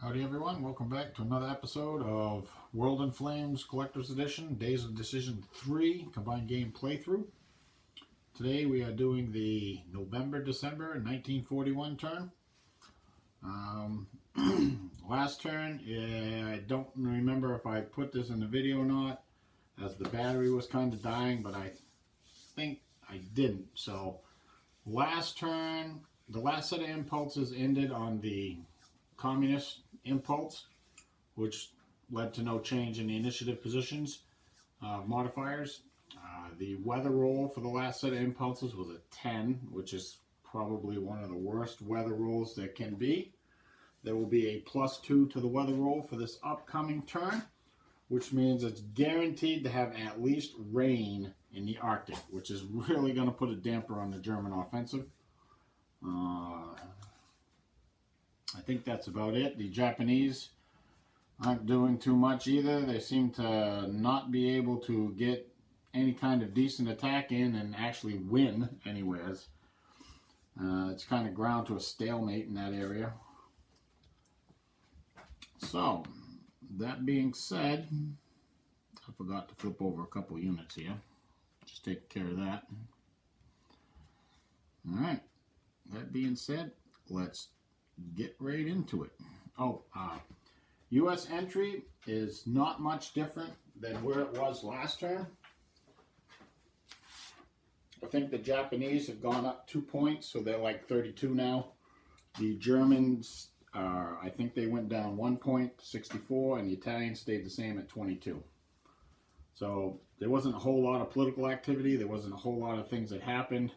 Howdy everyone, welcome back to another episode of World in Flames Collector's Edition, Days of Decision 3 Combined Game Playthrough. Today we are doing the November-December 1941 turn. Last turn, I don't remember if I put this in the video or not, as the battery was kind of dying, but I think I didn't. So last turn, the last set of impulses ended on the Communist impulse, which led to no change in the initiative positions modifiers. The weather roll for the last set of impulses was a 10, which is probably one of the worst weather rolls there can be. There will be a +2 to the weather roll for this upcoming turn, which means it's guaranteed to have at least rain in the Arctic, which is really going to put a damper on the German offensive. I think that's about it. The Japanese aren't doing too much either. They seem to not be able to get any kind of decent attack in and actually win anyways. It's kind of ground to a stalemate in that area. So, that being said, I forgot to flip over a couple units here. Just take care of that. Alright, that being said, let's get right into it. U.S. entry is not much different than where it was last turn. I think the Japanese have gone up 2 points, so they're like 32 now. The Germans are, I think they went down 1 point, 64, and the Italians stayed the same at 22. So there wasn't a whole lot of political activity. There wasn't a whole lot of things that happened.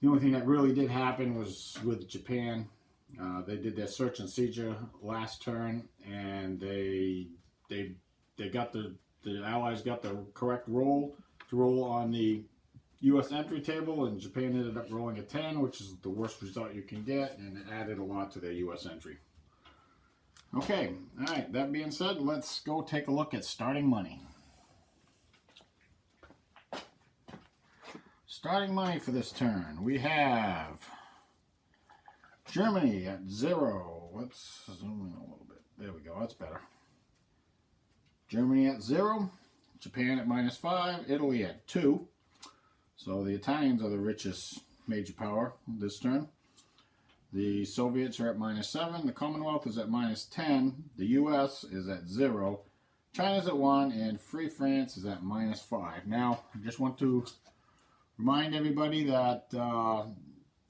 The only thing that really did happen was with Japan. They did their search and seizure last turn, and they got the Allies got the correct roll to roll on the U.S. entry table, and Japan ended up rolling a 10, which is the worst result you can get, and it added a lot to their U.S. entry. Okay, all right. That being said, let's go take a look at starting money. Starting money for this turn, we have Germany at 0. Let's zoom in a little bit. There we go. That's better. Germany at 0. Japan at -5. Italy at 2. So the Italians are the richest major power this turn. The Soviets are at -7. The Commonwealth is at -10. The U.S. is at 0. China's at 1. And Free France is at -5. Now, I just want to remind everybody that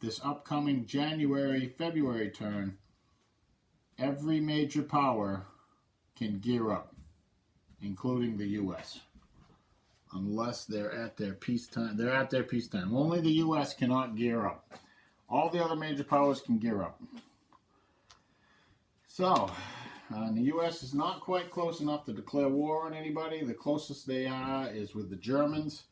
this upcoming January-February turn, every major power can gear up, including the U.S. Unless they're at their peacetime. They're at their peacetime. Only the U.S. cannot gear up. All the other major powers can gear up. So, the U.S. is not quite close enough to declare war on anybody. The closest they are is with the Germans,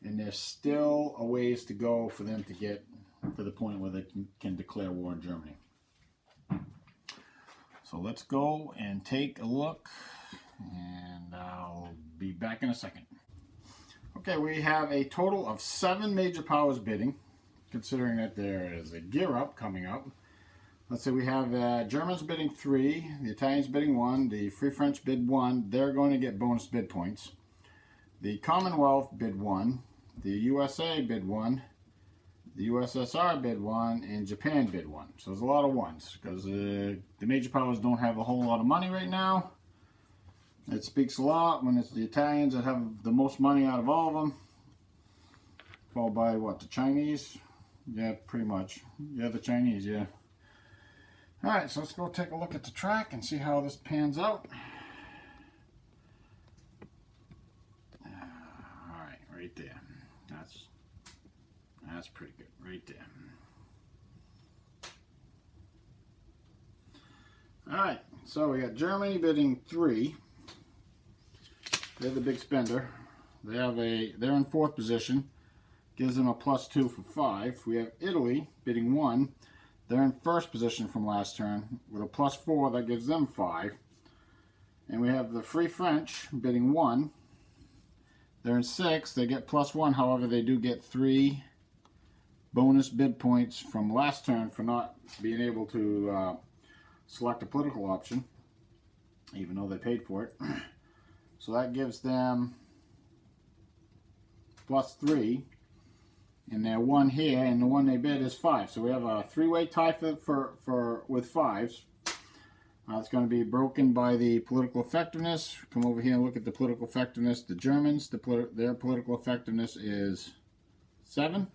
and there's still a ways to go for them to get to the point where they can declare war on Germany. So let's go and take a look, and I'll be back in a second. Okay, we have a total of 7 major powers bidding, considering that there is a gear up coming up. Let's say we have Germans bidding 3, the Italians bidding 1, the Free French bid 1. They're going to get bonus bid points. The Commonwealth bid 1, the USA bid 1, the USSR bid 1, and Japan bid 1. So there's a lot of ones, because the major powers don't have a whole lot of money right now. It speaks a lot when it's the Italians that have the most money out of all of them. Followed by, what, the Chinese? Yeah, pretty much. Yeah, the Chinese, yeah. Alright, so let's go take a look at the track and see how this pans out. Alright, right there. That's pretty good, right there. Alright, so we got Germany bidding 3. They're the big spender. They're in 4th position. Gives them a +2 for 5. We have Italy bidding 1. They're in 1st position from last turn with a +4 that gives them 5. And we have the Free French bidding 1. They're in 6th. They get +1. However, they do get 3 bonus bid points from last turn for not being able to select a political option, even though they paid for it. So that gives them +3, and their one here, and the one they bid is 5. So we have a three-way tie for with 5s. It's going to be broken by the political effectiveness. Come over here and look at the political effectiveness. The Germans, their political effectiveness is 7.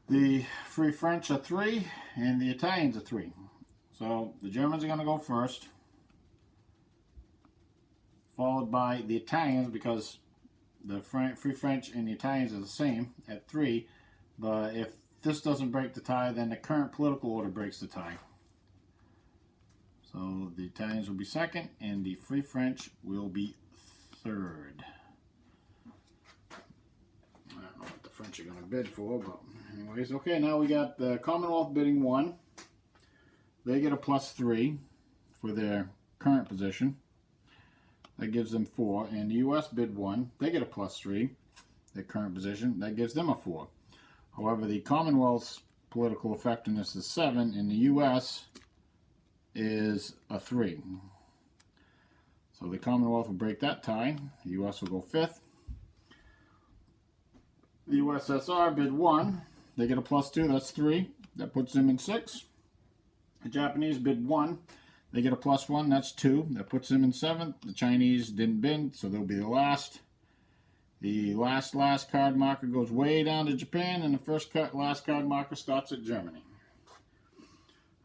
The Free French are 3, and the Italians are 3. So the Germans are going to go first, followed by the Italians, because the Free French and the Italians are the same at 3. But if this doesn't break the tie, then the current political order breaks the tie. So the Italians will be second, and the Free French will be third. I don't know what the French are going to bid for, but anyways. Okay, now we got the Commonwealth bidding 1. They get a +3 for their current position. That gives them 4. And the U.S. bid 1. They get a +3, their current position. That gives them a 4. However, the Commonwealth's political effectiveness is 7, and the U.S. is a 3. So the Commonwealth will break that tie. The U.S. will go 5th. The USSR bid 1. They get a +2. That's 3. That puts them in 6. The Japanese bid 1. They get a +1. That's 2. That puts them in 7th. The Chinese didn't bid, so they'll be the last. The last card marker goes way down to Japan, and the last card marker starts at Germany.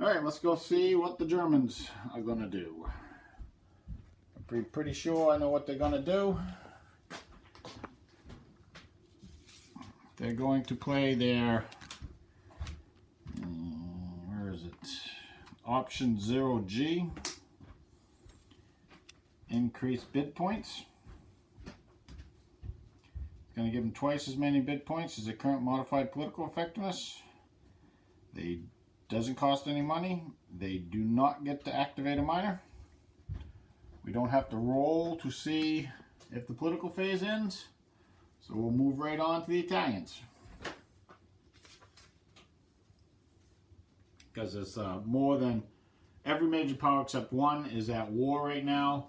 All right, let's go see what the Germans are going to do. I'm pretty sure I know what they're going to do. They're going to play their, where is it? Option 0G. Increase bid points. Going to give them twice as many bid points as the current modified political effectiveness. They doesn't cost any money. They do not get to activate a minor. We don't have to roll to see if the political phase ends. So we'll move right on to the Italians. Because it's more than every major power except one is at war right now.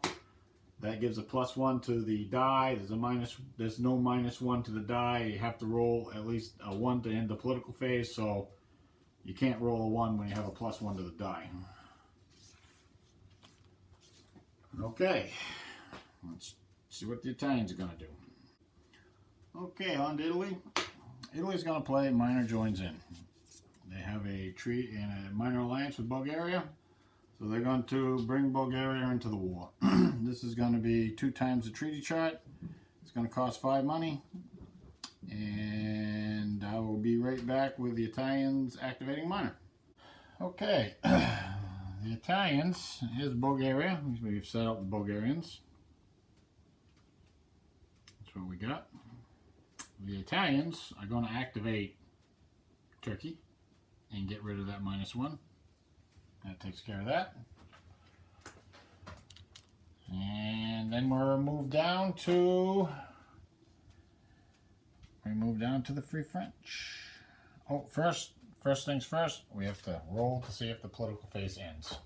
That gives a +1 to the die. There's no -1 to the die. You have to roll at least a 1 to end the political phase, so you can't roll a 1 when you have a +1 to the die. Okay, let's see what the Italians are going to do. Okay, on to Italy. Italy's going to play minor joins in. They have a treaty and a minor alliance with Bulgaria. So they're going to bring Bulgaria into the war. This is going to be 2 times the treaty chart. It's going to cost 5 money. And I will be right back with the Italians activating minor. Okay, the Italians, here's Bulgaria. We've set up the Bulgarians. That's what we got. The Italians are going to activate Turkey and get rid of that -1. That takes care of that. And then we're moved down to the Free French. Oh, first things first, we have to roll to see if the political phase ends.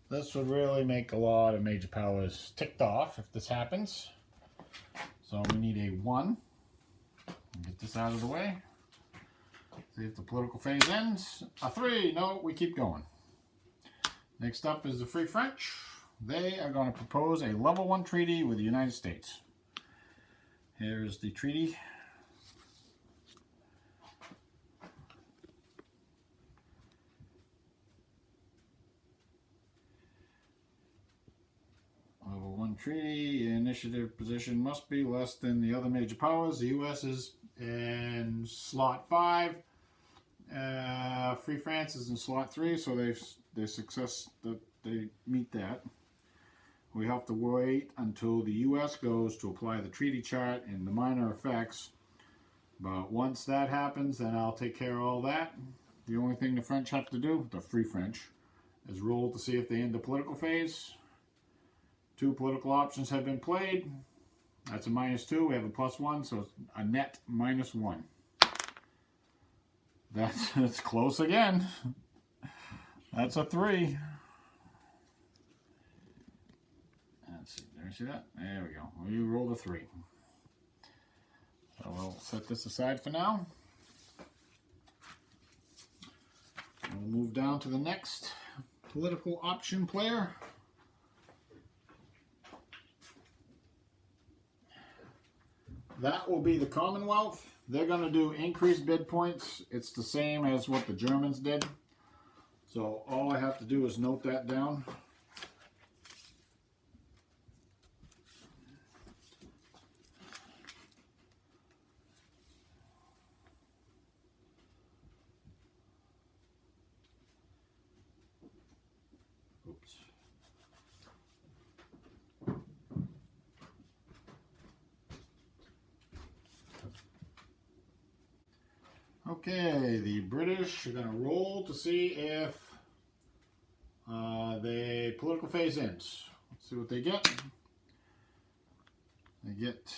This would really make a lot of major powers ticked off if this happens. So we need a 1. Get this out of the way. See if the political phase ends. A 3. No, we keep going. Next up is the Free French. They are going to propose a level 1 treaty with the United States. Here's the treaty. Level 1 treaty. Initiative position must be less than the other major powers. The U.S. is in slot 5. Free France is in slot 3, so they meet that. We have to wait until the U.S. goes to apply the treaty chart and the minor effects. But once that happens, then I'll take care of all that. The only thing the French have to do, the Free French, is roll to see if they end the political phase. 2 political options have been played. That's a -2. We have a +1, so it's a net -1. That's close again. That's a 3. Let's see. There you see that? There we go. We rolled a 3. So we'll set this aside for now. We'll move down to the next political option player. That will be the Commonwealth. They're going to do increased bid points. It's the same as what the Germans did. So all I have to do is note that down. Oops. Okay, the British are going to roll to see if the political phase ends. Let's see what they get. They get,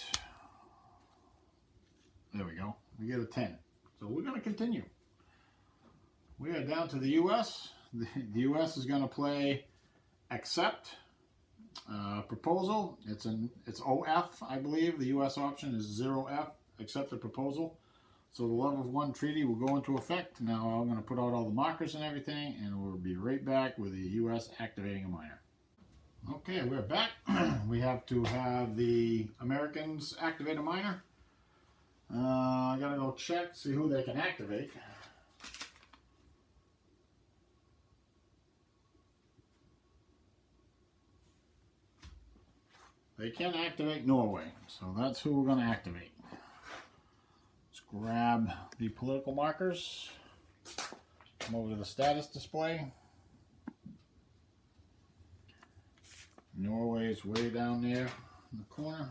there we go, we get a 10. So we're going to continue. We are down to the U.S. The U.S. is going to play accept proposal. It's OF, I believe. The U.S. option is 0F, accept the proposal. So the Love of One treaty will go into effect. Now I'm going to put out all the markers and everything, and we'll be right back with the U.S. activating a minor. Okay, we're back. We have to have the Americans activate a minor. I got to go check, see who they can activate. They can activate Norway, so that's who we're going to activate. Let's grab the political markers, come over to the status display. Norway's way down there in the corner.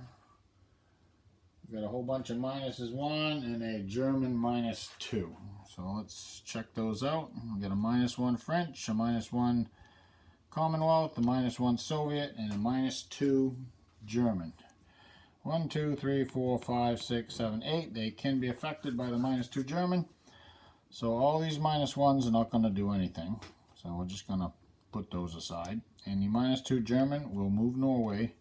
We've got a whole bunch of -1 and a German -2. So let's check those out. We've got a -1 French, a -1 Commonwealth, a -1 Soviet, and a -2 German. 1, 2, 3, 4, 5, 6, 7, 8. They can be affected by the -2 German. So all these -1s are not going to do anything. So we're just going to put those aside. And the -2 German will move Norway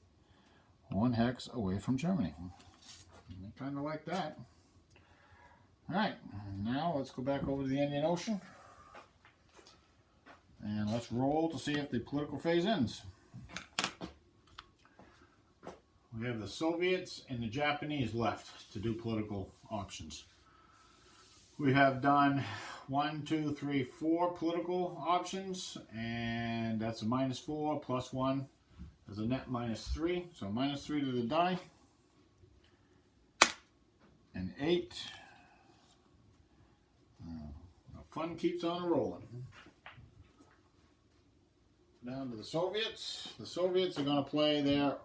1 hex away from Germany. I kind of like that. Alright, now let's go back over to the Indian Ocean. And let's roll to see if the political phase ends. We have the Soviets and the Japanese left to do political options. We have done 1, 2, 3, 4 political options, and that's a -4 plus 1 is a net -3. So -3 to the die. And 8. The fun keeps on rolling. Down to the Soviets. The Soviets are going to play their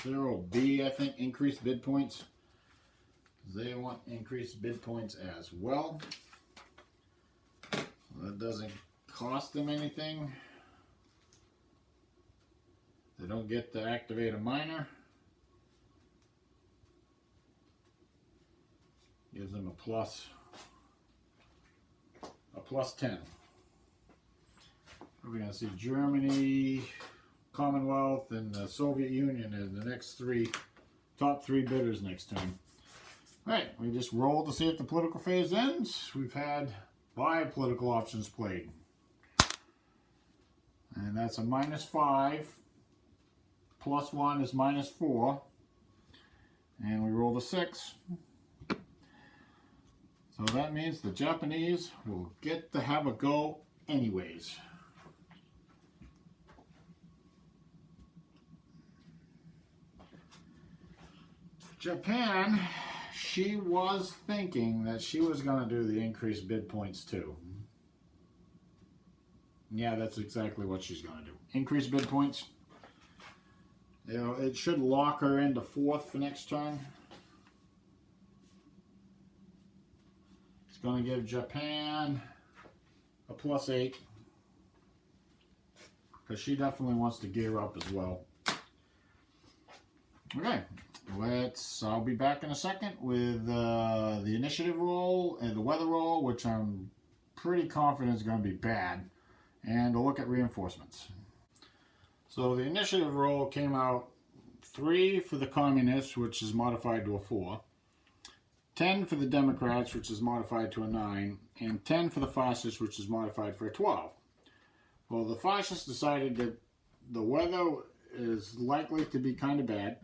O0B, I think, increased bid points. They want increased bid points as well. That doesn't cost them anything. They don't get to activate a minor. Gives them a plus 10. We're going to see Germany, Commonwealth, and the Soviet Union as the next top three bidders next time. Alright, we just rolled to see if the political phase ends. We've had 5 political options played. And that's a -5. Plus 1 is -4. And we rolled a 6. So that means the Japanese will get to have a go anyways. Japan, she was thinking that she was going to do the increased bid points too. Yeah, that's exactly what she's going to do. Increased bid points. You know, it should lock her into 4th for next turn. It's going to give Japan a +8. Because she definitely wants to gear up as well. Okay. I'll be back in a second with the initiative roll and the weather roll, which I'm pretty confident is going to be bad, and a look at reinforcements. So the initiative roll came out 3 for the communists, which is modified to a 4, 10 for the Democrats, which is modified to a 9, and 10 for the fascists, which is modified for a 12. Well, the fascists decided that the weather is likely to be kind of bad.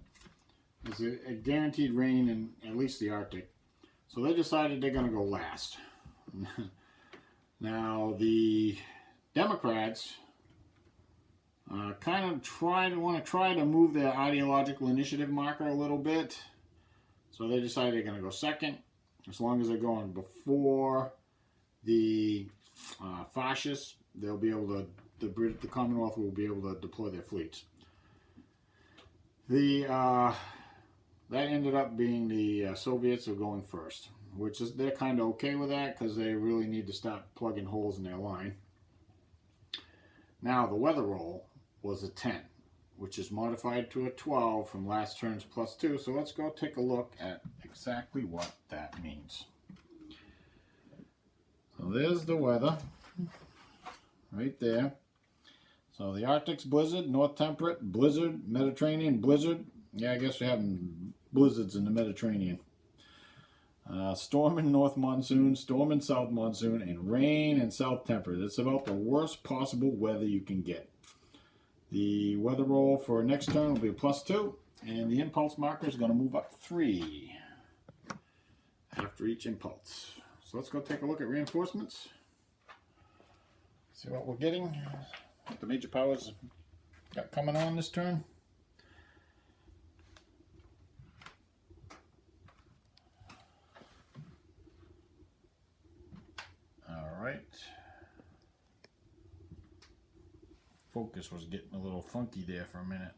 There's a guaranteed rain in at least the Arctic. So they decided they're going to go last. Now, the Democrats kind of want to try to move their ideological initiative marker a little bit. So they decided they're going to go second, as long as they're going before the fascists. They'll be able to, the Commonwealth will be able to deploy their fleets. That ended up being the Soviets are going first, which is, they're kind of okay with that because they really need to start plugging holes in their line. Now the weather roll was a 10, which is modified to a 12 from last turn's +2. So let's go take a look at exactly what that means. So there's the weather right there. So the Arctic's blizzard, North Temperate, blizzard, Mediterranean, blizzard. Yeah, I guess we're having blizzards in the Mediterranean. Storm in North Monsoon, storm in South Monsoon, and rain in South Temperate. It's about the worst possible weather you can get. The weather roll for next turn will be a +2, and the impulse marker is going to move up 3 after each impulse. So let's go take a look at reinforcements. See what we're getting. What the major powers got coming on this turn. Alright. Focus was getting a little funky there for a minute.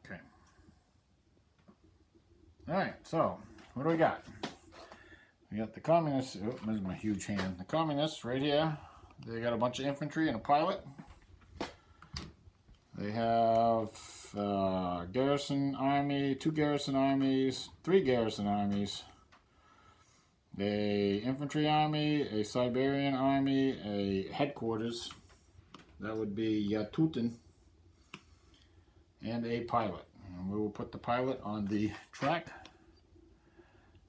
Okay. Alright, so what do we got? We got the communists. Oh, there's my huge hand. The communists right here. They got a bunch of infantry and a pilot. They have garrison army, 2 garrison armies, 3 garrison armies, a infantry army, a Siberian army, a headquarters. That would be Yatutin, and a pilot. And we will put the pilot on the track.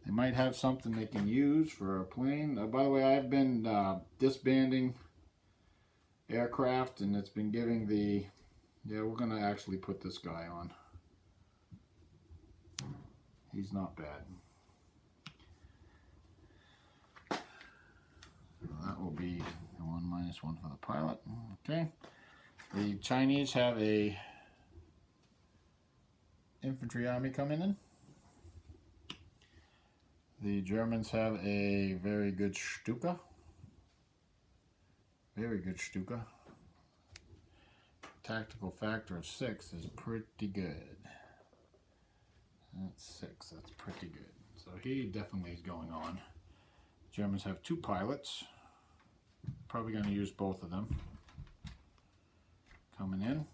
They might have something they can use for a plane. By the way, I've been disbanding aircraft, and it's been giving the... Yeah, we're going to actually put this guy on. He's not bad. That will be 1 - 1 for the pilot. Okay. The Chinese have a infantry army coming in. The Germans have a very good Stuka. Very good Stuka. Tactical factor of 6 is pretty good. That's 6. That's pretty good. So he definitely is going on. Germans have 2 pilots. Probably going to use both of them. Coming in.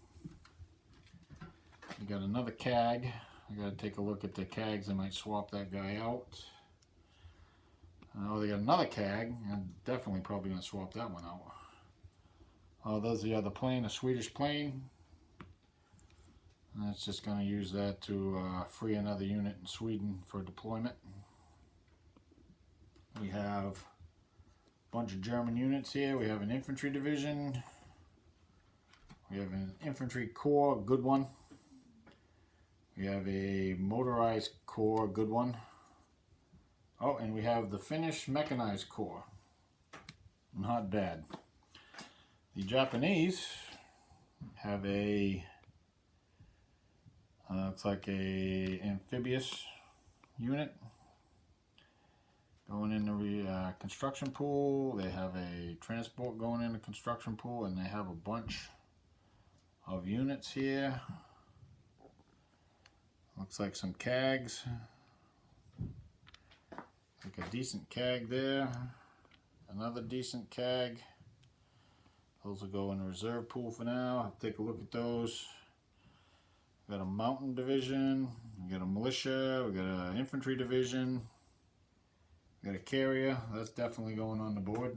We got another CAG. I got to take a look at the CAGs. I might swap that guy out. Oh, they got another CAG. I'm definitely probably going to swap that one out. Oh, there's the other plane, a Swedish plane. That's just going to use that to free another unit in Sweden for deployment. We have a bunch of German units here. We have an infantry division. We have an infantry corps, good one. We have a motorized corps, good one. Oh, and we have the Finnish mechanized corps. Not bad. The Japanese have a, looks like a amphibious unit going in the construction pool. They have a transport going in the construction pool, and they have a bunch of units here. Looks like some CAGs. Like a decent CAG there. Another decent CAG. Those will go in the reserve pool for now. I'll take a look at those. We got a mountain division, we got a militia, we got an infantry division, we got a carrier. That's definitely going on the board.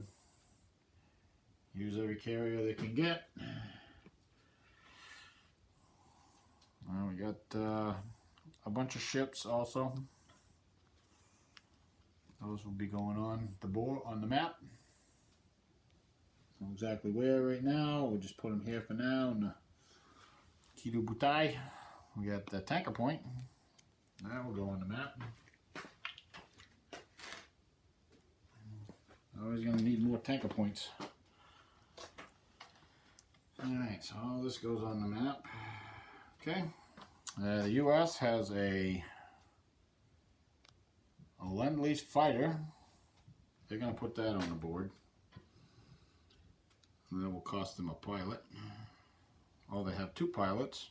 Use every carrier they can get. We got a bunch of ships also. Those will be going on the board, on the map. Don't know exactly where right now. We'll just put them here for now in the Kido Butai. We got the tanker point. That will go on the map. Always going to need more tanker points. Alright, so all this goes on the map. Okay. The U.S. has a Lend-Lease fighter. They're going to put that on the board. And that will cost them a pilot. Oh, they have 2 pilots.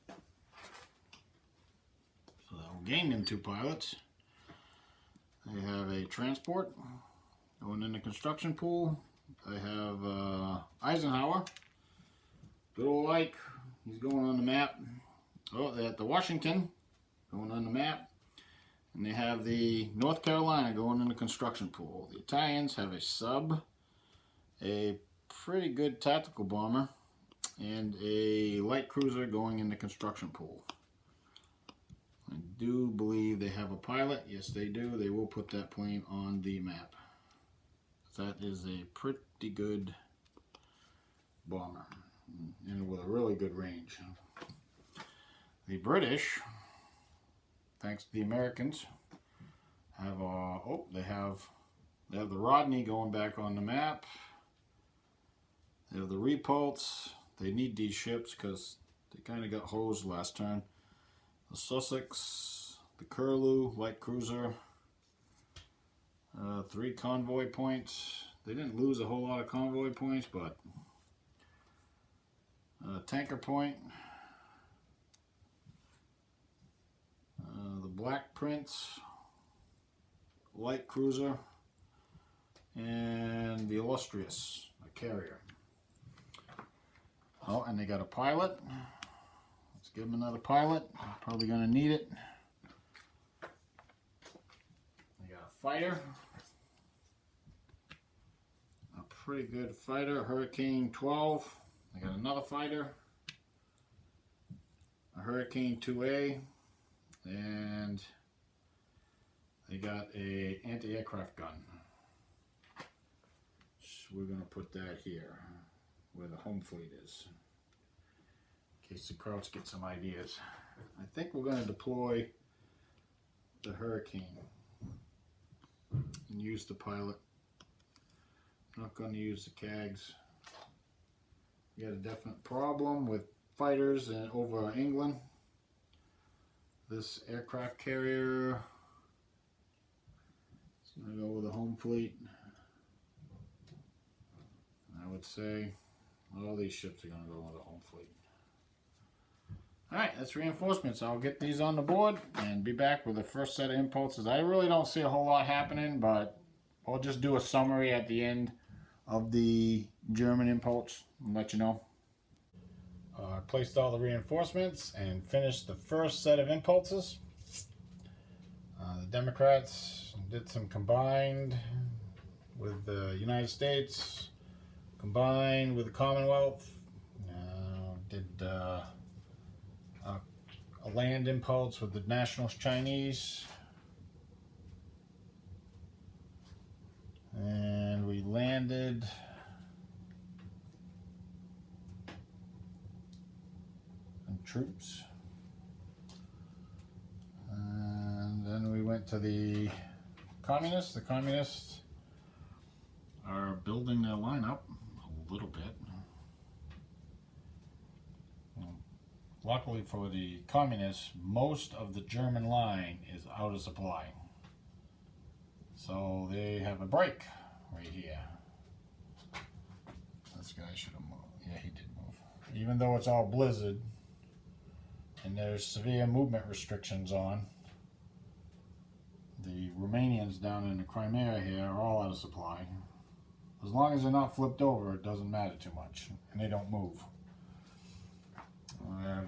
So that will gain them 2 pilots. They have a transport going in the construction pool. They have Eisenhower. Good old Ike. He's going on the map. Oh, they have the Washington going on the map. And they have the North Carolina going in the construction pool. The Italians have a sub, a pretty good tactical bomber, and a light cruiser going in the construction pool. I do believe they have a pilot. Yes, they do. They will put that plane on the map. That is a pretty good bomber, and with a really good range. The British, thanks to the Americans, have they have the Rodney going back on the map. They have the Repulse. They need these ships because they kind of got hosed last turn. The Sussex, the Curlew, light cruiser, 3 convoy points. They didn't lose a whole lot of convoy points, but tanker point, the Black Prince, light cruiser, and the Illustrious, a carrier. Oh, and they got a pilot. Let's give them another pilot. Probably going to need it. They got a fighter. A pretty good fighter, Hurricane 12. They got another fighter, a Hurricane 2A, and they got a anti-aircraft gun. So we're going to put that here where the home fleet is, in case the Krauts get some ideas. I think we're going to deploy the Hurricane and use the pilot. Not going to use the CAGs. We got a definite problem with fighters over England. This aircraft carrier is going to go with the home fleet. I would say all these ships are going to go with the home fleet. Alright, that's reinforcements. I'll get these on the board and be back with the first set of impulses. I really don't see a whole lot happening, but I'll just do a summary at the end of the German impulse and let you know. I placed all the reinforcements and finished the first set of impulses. The Democrats did some combined with the United States, combined with the Commonwealth, did a land impulse with the Nationalist Chinese, and we landed some troops, and then we went to the Communists. The Communists are building their lineup a little bit. Luckily for the Communists, most of the German line is out of supply. So they have a break right here. This guy should have moved. Yeah, he did move. Even though it's all blizzard and there's severe movement restrictions on, the Romanians down in the Crimea here are all out of supply. As long as they're not flipped over, it doesn't matter too much, and they don't move.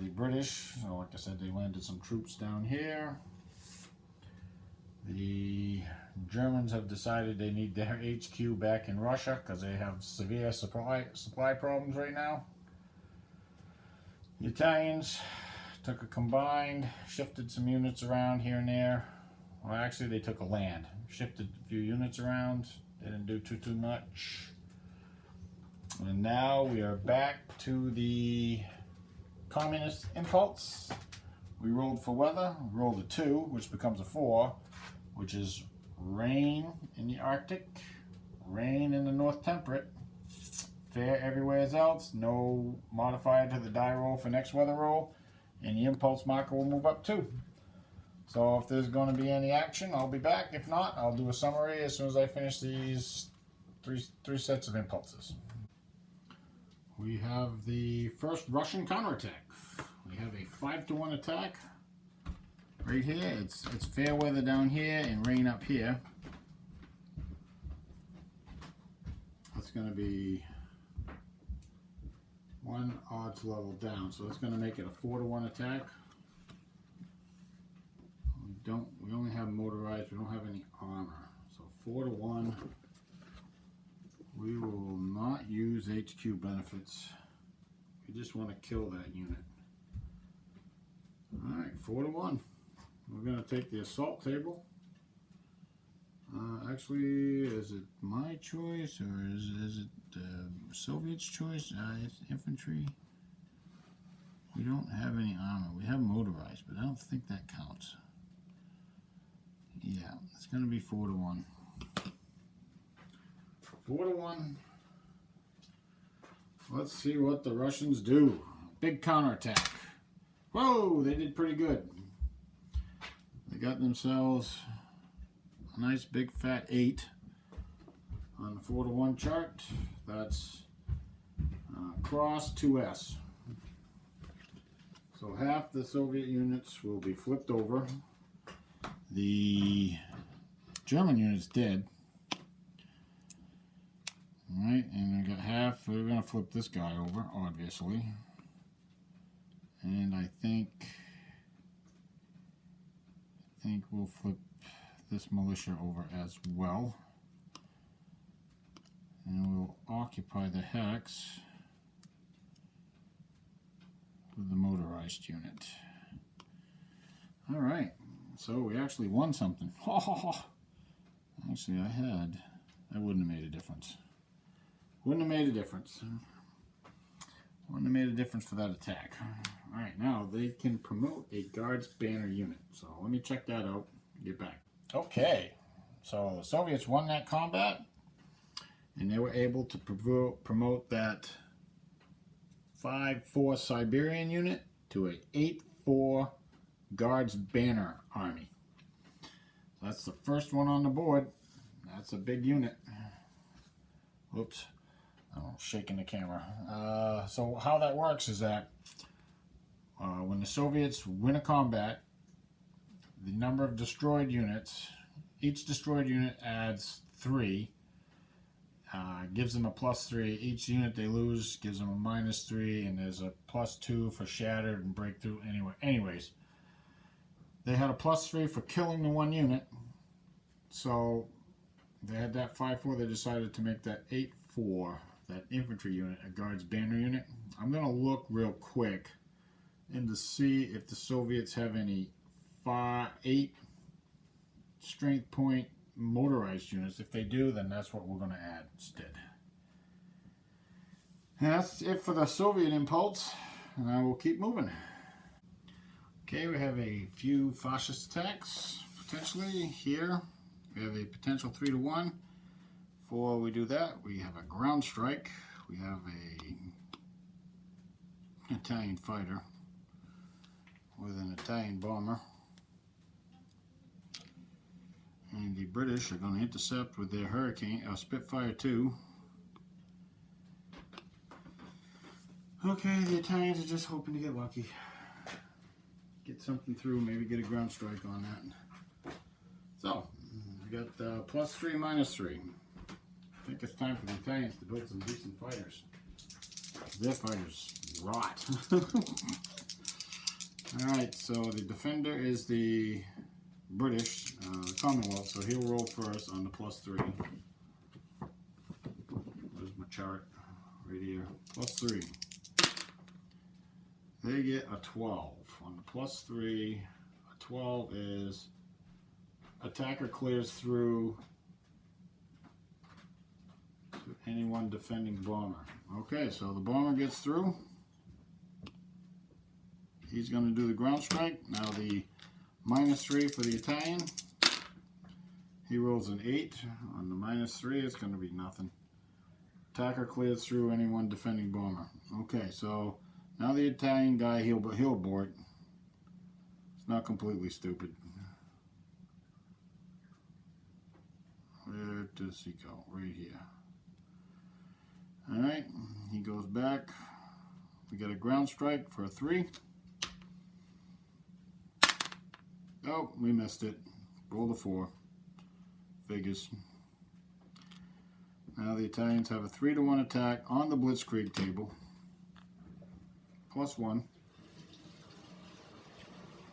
The British, so like I said, they landed some troops down here. The Germans have decided they need their HQ back in Russia because they have severe supply problems right now. The Italians took a combined, shifted some units around here and there. Well, actually, they took a land, shifted a few units around. They didn't do too much. And now we are back to the communist impulse. We rolled for weather, we rolled a 2, which becomes a 4, which is rain in the Arctic, rain in the North Temperate, fair everywhere else, no modifier to the die roll for next weather roll, and the impulse marker will move up too. So if there's going to be any action, I'll be back. If not, I'll do a summary as soon as I finish these three sets of impulses. We have the first Russian counterattack. We have a 5-to-1 attack right here. It's fair weather down here and rain up here. That's going to be 1 odds level down, so it's going to make it a 4-to-1 attack. We only have motorized. We don't have any armor, so 4-to-1. We will not use HQ benefits. We just want to kill that unit. Alright, 4-to-1. We're going to take the assault table. Actually, is it my choice or is it the Soviets' choice? It's infantry. We don't have any armor. We have motorized, but I don't think that counts. Yeah, it's going to be 4-to-1. 4-to-1. Let's see what the Russians do. Big counterattack. Whoa, they did pretty good. They got themselves a nice big fat 8 on the 4-to-1 chart. That's cross 2S. So half the Soviet units will be flipped over. The German units did. Alright, and we got half. We're going to flip this guy over, obviously. And I think we'll flip this militia over as well. And we'll occupy the hex with the motorized unit. Alright, so we actually won something. Actually, I wouldn't have made a difference. Wouldn't have made a difference. Wouldn't have made a difference for that attack. Alright, now they can promote a guards banner unit. So let me check that out. Get back. Okay, so the Soviets won that combat, and they were able to promote that 5-4 Siberian unit to a 8-4 guards banner army. That's the first one on the board. That's a big unit. Whoops. I'm shaking the camera. So how that works is that when the Soviets win a combat, the number of destroyed units, each destroyed unit adds 3, gives them a +3. Each unit they lose gives them a -3, and there's a +2 for shattered and breakthrough. Anyways, they had a +3 for killing the one unit, so they had that 5-4. They decided to make that 8-4, that infantry unit, a guards banner unit. I'm going to look real quick and to see if the Soviets have any 8 strength point motorized units. If they do, then that's what we're going to add instead. And that's it for the Soviet impulse, and I will keep moving. Okay, we have a few fascist attacks potentially here. We have a potential 3-to-1. Before we do that, we have a ground strike. We have a Italian fighter with an Italian bomber. And the British are going to intercept with their Hurricane, Spitfire 2. Okay, the Italians are just hoping to get lucky. Get something through, maybe get a ground strike on that. So, we got +3, -3. think it's time for the Italians to build some decent fighters. Their fighters rot. Alright, so the defender is the British, the Commonwealth, so he'll roll first on the +3. There's my chart right here. +3. They get a 12. On the +3, a 12 is attacker clears through to anyone defending bomber. Okay, so the bomber gets through. He's going to do the ground strike. Now the -3 for the Italian. He rolls an 8. On the -3, it's going to be nothing. Attacker clears through anyone defending bomber. Okay, so now the Italian guy, he'll abort. It's not completely stupid. Where does he go? Right here. Alright, he goes back. We got a ground strike for a 3. Oh, we missed it. Roll the 4. Figures. Now the Italians have a 3-to-1 attack on the blitzkrieg table. +1.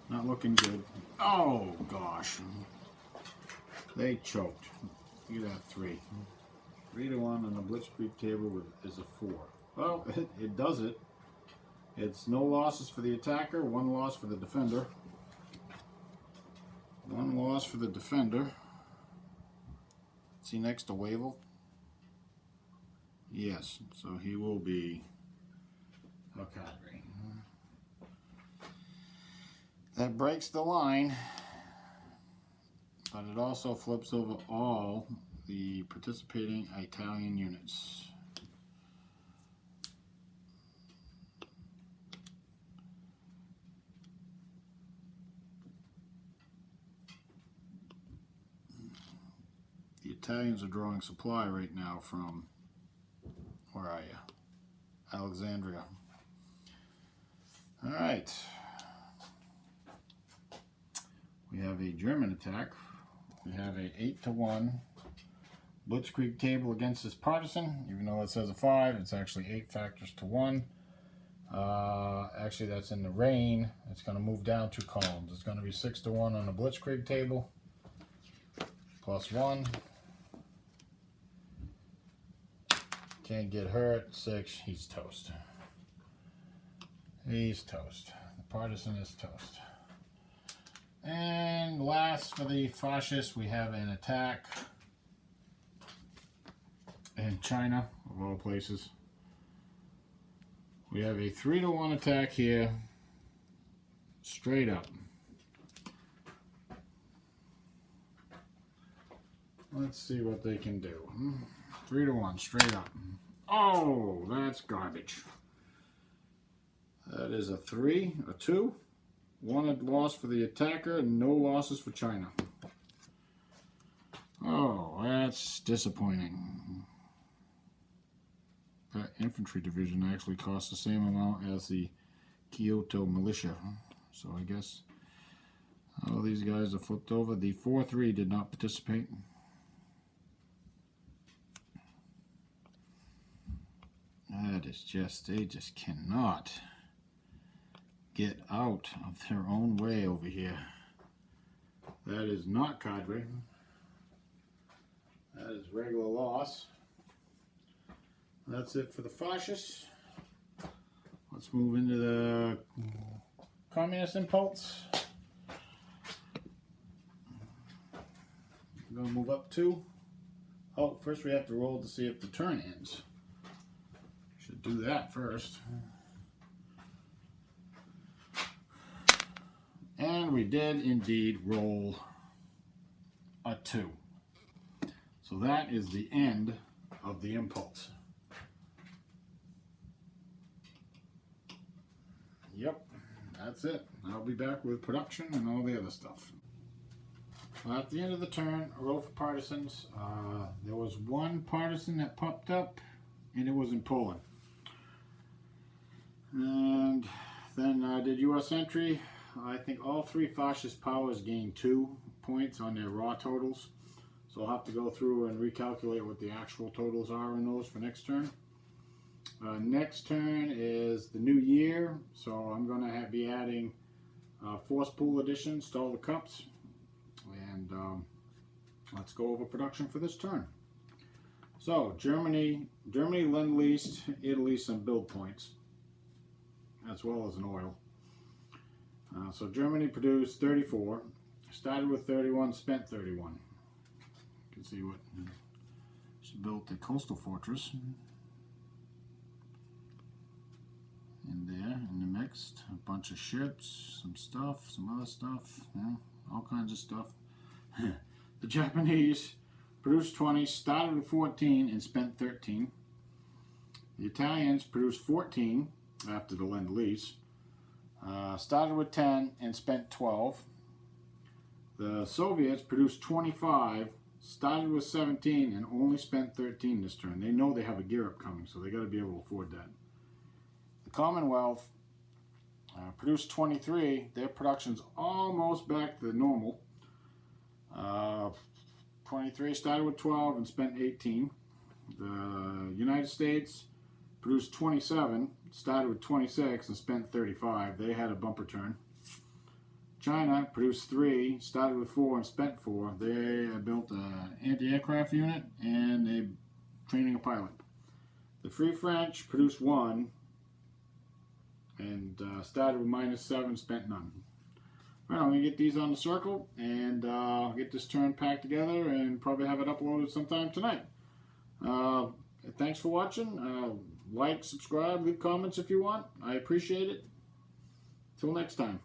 Not looking good. Oh gosh. They choked. Look at that 3. 3-to-1 on the blitzkrieg table is a 4. Well, it does it. It's no losses for the attacker, 1 loss for the defender. 1 loss for the defender. Is he next to Wavell? Yes, so he will be a cadre. That breaks the line, but it also flips over all the participating Italian units. The Italians are drawing supply right now from, where are you? Alexandria. All right. We have a German attack. We have a 8-to-1 blitzkrieg table against this partisan. Even though it says a 5, it's actually 8 factors to 1. Actually, that's in the rain. It's going to move down 2 columns. It's going to be 6-to-1 on the blitzkrieg table. +1. Can't get hurt. 6. He's toast. He's toast. The partisan is toast. And last for the fascists, we have an attack in China, of all places. We have a 3-to-1 attack here, straight up. Let's see what they can do. 3-to-1, straight up. Oh, that's garbage. That is a 3, a 2. 1 loss for the attacker, and no losses for China. Oh, that's disappointing. That infantry division actually cost the same amount as the Kyoto militia. So I guess all these guys are flipped over. The 4-3 did not participate. That is just, they just cannot get out of their own way over here. That is not cadre. That is regular loss. That's it for the fascists. Let's move into the communist impulse. I'm going to move up 2. Oh, first we have to roll to see if the turn ends. Should do that first. And we did indeed roll a 2. So that is the end of the impulse. Yep, that's it. I'll be back with production and all the other stuff. Well, at the end of the turn, a roll for partisans. There was 1 partisan that popped up, and it was in Poland. And then I did U.S. entry. I think all 3 fascist powers gained 2 points on their raw totals. So I'll have to go through and recalculate what the actual totals are in those for next turn. Next turn is the new year, so I'm going to be adding force pool additions to all the cups. And let's go over production for this turn. So Germany lend-leased Italy some build points, as well as an oil. So Germany produced 34, started with 31, spent 31. You can see what she built a coastal fortress in there in the mix. A bunch of ships, some stuff, some other stuff, all kinds of stuff. The Japanese produced 20, started with 14, and spent 13. The Italians produced 14 after the Lend-Lease. Started with 10 and spent 12. The Soviets produced 25, started with 17, and only spent 13 this turn. They know they have a gear up coming, so they got to be able to afford that. The Commonwealth produced 23. Their production's almost back to the normal. 23 started with 12 and spent 18. The United States produced 27, started with 26 and spent 35. They had a bumper turn. China produced 3, started with 4 and spent 4. They built an anti-aircraft unit and they training a pilot. The Free French produced 1 and started with -7, spent none. All right, I'm going to get these on the circle and get this turn packed together and probably have it uploaded sometime tonight. Thanks for watching. Like, subscribe, leave comments if you want. I appreciate it. Till next time.